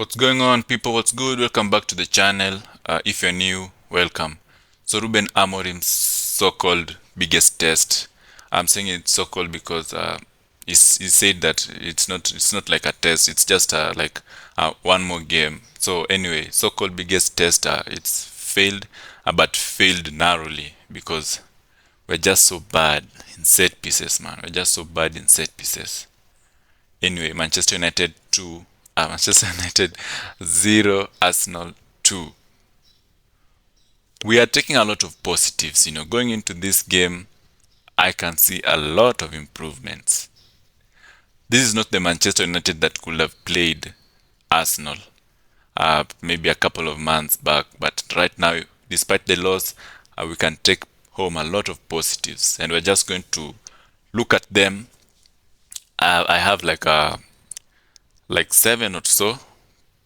What's going on, people? What's good? Welcome back to the channel. If you're new, welcome. So Ruben Amorim's so-called biggest test. I'm saying it's so-called because he said that it's not like a test. It's just like one more game. So anyway, so-called biggest test. It's failed, but failed narrowly because we're just so bad in set pieces, man. We're just so bad in set pieces. Anyway, Manchester United 2, Manchester United 0, Arsenal 2. We are taking a lot of positives. Going into this game, I can see a lot of improvements. This is not the Manchester United that could have played Arsenal maybe a couple of months back, but right now, despite the loss, we can take home a lot of positives, and we're just going to look at them. I have like seven or so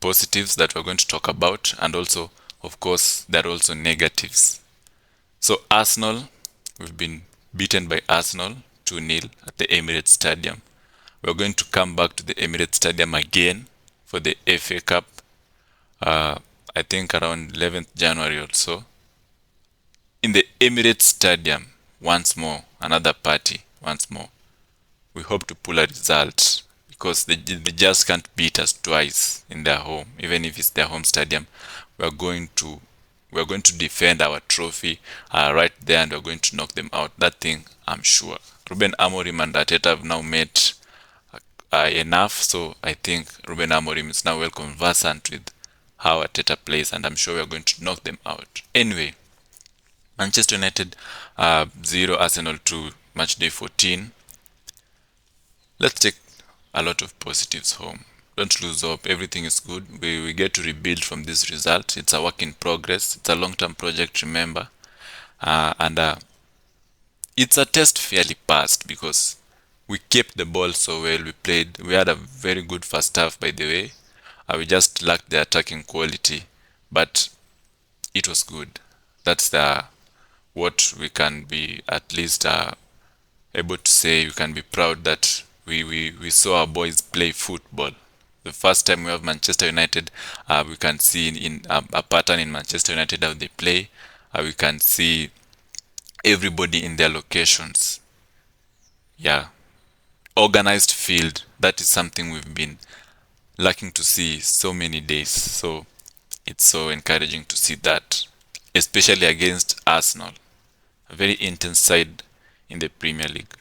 positives that we're going to talk about, and also, of course, there are also negatives. So Arsenal, we've been beaten by Arsenal 2-0 at the Emirates Stadium. We're going to come back to the Emirates Stadium again for the FA Cup, I think around 11th January or so. In the Emirates Stadium, once more, another party, once more. We hope to pull a result because they just can't beat us twice in their home, even if it's their home stadium. We're going to defend our trophy right there, and we're going to knock them out. That thing, I'm sure. Ruben Amorim and Arteta have now met enough, so I think Ruben Amorim is now well conversant with how Arteta plays, and I'm sure we're going to knock them out. Anyway, Manchester United 0, Arsenal 2, match day 14. Let's take a lot of positives home. Don't lose hope. Everything is good. We get to rebuild from this result. It's a work in progress. It's a long-term project, remember. And it's a test fairly passed because we kept the ball so well. We had a very good first half, by the way. We just lacked the attacking quality, but it was good. That's what we can be at least able to say. We can be proud that we saw our boys play football. The first time we have Manchester United, we can see in a pattern in Manchester United how they play. We can see everybody in their locations. Yeah, organized field. That is something we've been lacking to see so many days. So it's so encouraging to see that, especially against Arsenal, a very intense side in the Premier League.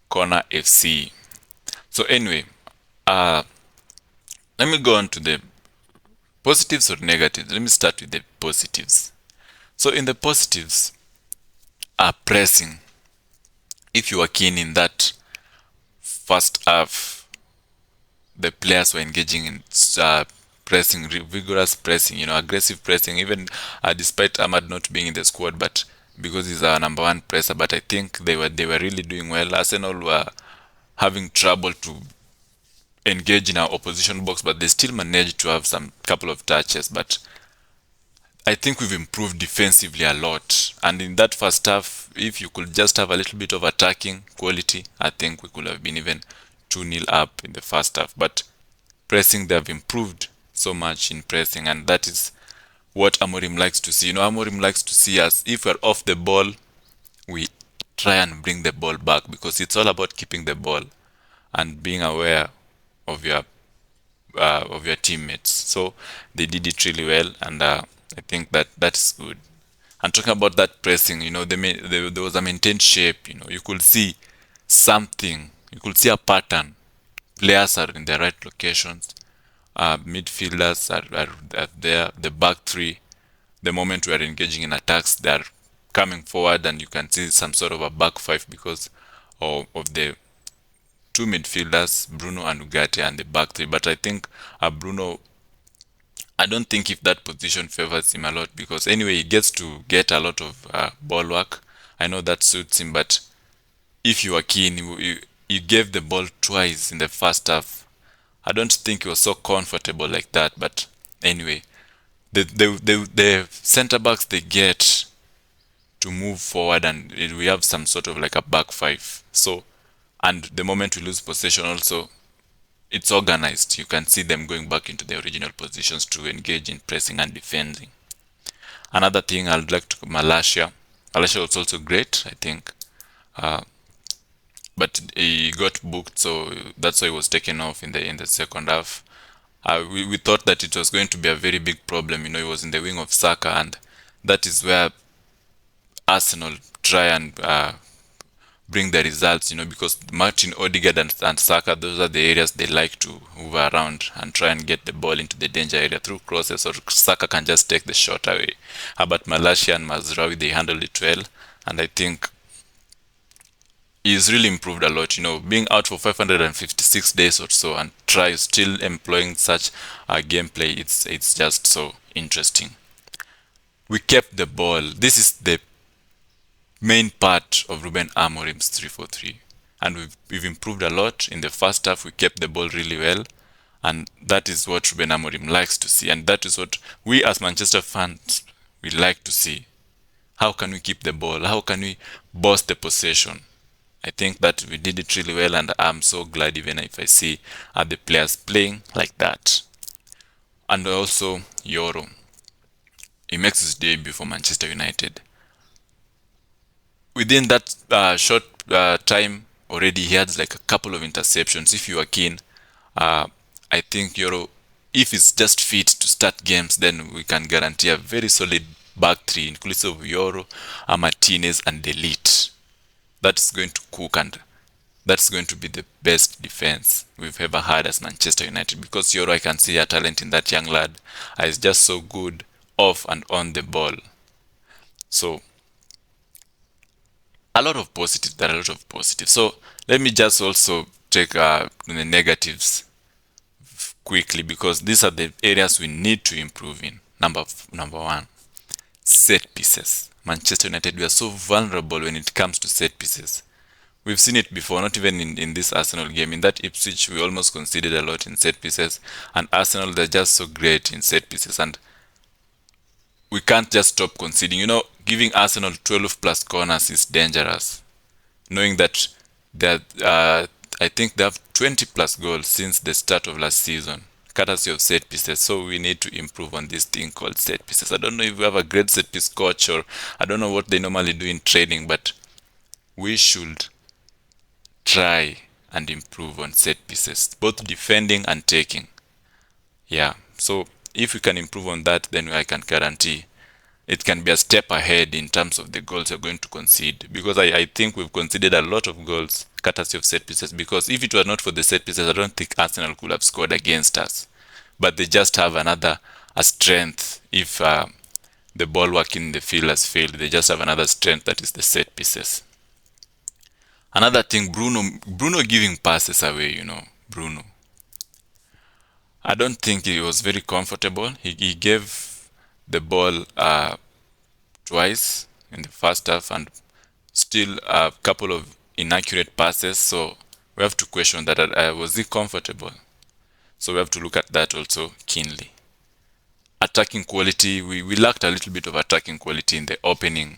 Corner FC. So anyway, let me go on to the positives or negatives. Let me start with the positives. So in the positives, pressing. If you are keen in that first half, the players were engaging in pressing, vigorous pressing, aggressive pressing, even despite Ahmad not being in the squad, but because he's our number one presser. But I think they were really doing well. Arsenal were having trouble to engage in our opposition box, but they still managed to have some couple of touches. But I think we've improved defensively a lot. And in that first half, if you could just have a little bit of attacking quality, I think we could have been even 2-0 up in the first half. But pressing, they have improved so much in pressing, and that is what Amorim likes to see. Amorim likes to see us, if we're off the ball, we try and bring the ball back, because it's all about keeping the ball and being aware of your teammates. So they did it really well, and I think that's good. And talking about that pressing, there was a maintained shape. You could see something. You could see a pattern. Players are in the right locations. Midfielders are there. The back three, the moment we are engaging in attacks, they are coming forward, and you can see some sort of a back five because of the two midfielders, Bruno and Ugarte, and the back three. But I think Bruno, I don't think if that position favors him a lot, because anyway, he gets to get a lot of ball work. I know that suits him, but if you are keen, you gave the ball twice in the first half. I don't think he was so comfortable like that, but anyway, the center backs they get to move forward, and we have some sort of like a back five. So, and the moment we lose possession also, it's organized. You can see them going back into their original positions to engage in pressing and defending. Another thing I'd like to Malaysia. Malaysia was also great, I think, but he got booked, so that's why he was taken off in the second half. We thought that it was going to be a very big problem. He was in the wing of Saka, and that is where Arsenal try and bring the results, because Martin Odegaard and Saka, those are the areas they like to move around and try and get the ball into the danger area through crosses, or Saka can just take the shot away. But Malaysia and Mazraoui, they handled it well, and I think he's really improved a lot, being out for 556 days or so and try still employing such gameplay. It's just so interesting. We kept the ball. This is the main part of Ruben Amorim's 3-4-3, and we've improved a lot. In the first half, we kept the ball really well, and that is what Ruben Amorim likes to see, and that is what we as Manchester fans we like to see. How can we keep the ball? How can we boss the possession? I think that we did it really well, and I'm so glad even if I see the players playing like that. And also Euro, he makes his debut for Manchester United. Within that short time already, he had like a couple of interceptions. If you are keen, I think Euro, if he's just fit to start games, then we can guarantee a very solid back three, inclusive of Euro, Martinez, and Delete. That's going to cook, and that's going to be the best defense we've ever had as Manchester United, because Euro, I can see a talent in that young lad. He's just so good off and on the ball. So a lot of positives. There are a lot of positives. So let me just also take the negatives quickly, because these are the areas we need to improve in. Number one, set pieces. Manchester United, we are so vulnerable when it comes to set pieces. We've seen it before, not even in this Arsenal game. In that Ipswich, we almost conceded a lot in set pieces, and Arsenal, they're just so great in set pieces, and we can't just stop conceding. Giving Arsenal 12 plus corners is dangerous, knowing that I think they have 20 plus goals since the start of last season, courtesy of set pieces. So we need to improve on this thing called set pieces. I don't know if we have a great set piece coach, or I don't know what they normally do in training, but we should try and improve on set pieces, both defending and taking. Yeah, so if we can improve on that, then I can guarantee it can be a step ahead in terms of the goals you're going to concede, because I think we've conceded a lot of goals courtesy of set pieces, because if it were not for the set pieces, I don't think Arsenal could have scored against us. But they just have a strength. If the ball working in the field has failed, they just have another strength, that is the set pieces. Another thing, Bruno giving passes away, Bruno. I don't think he was very comfortable. He gave the ball twice in the first half, and still a couple of inaccurate passes. So we have to question that. Was he comfortable? So we have to look at that also keenly. Attacking quality, we lacked a little bit of attacking quality in the opening,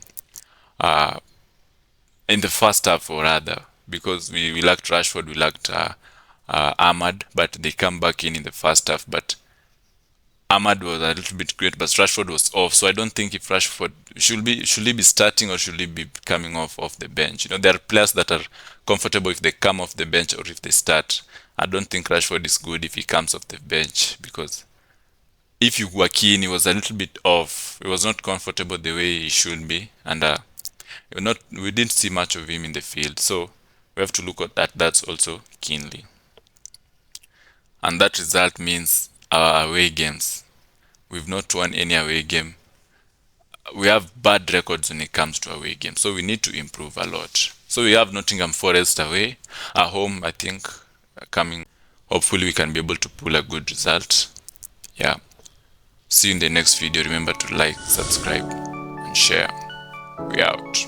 in the first half, or rather, because we lacked Rashford, we lacked Ahmad, but they come back in the first half. But Ahmad was a little bit great, but Rashford was off. So I don't think if Rashford should he be starting, or should he be coming off the bench? There are players that are comfortable if they come off the bench or if they start. I don't think Rashford is good if he comes off the bench, because if you were keen, he was a little bit off. He was not comfortable the way he should be, and we didn't see much of him in the field. So we have to look at that's also keenly. And that result means our away games. We've not won any away game. We have bad records when it comes to away games, so we need to improve a lot. So we have Nottingham Forest away. At home, I think, coming. Hopefully we can be able to pull a good result. Yeah. See you in the next video. Remember to like, subscribe, and share. We out.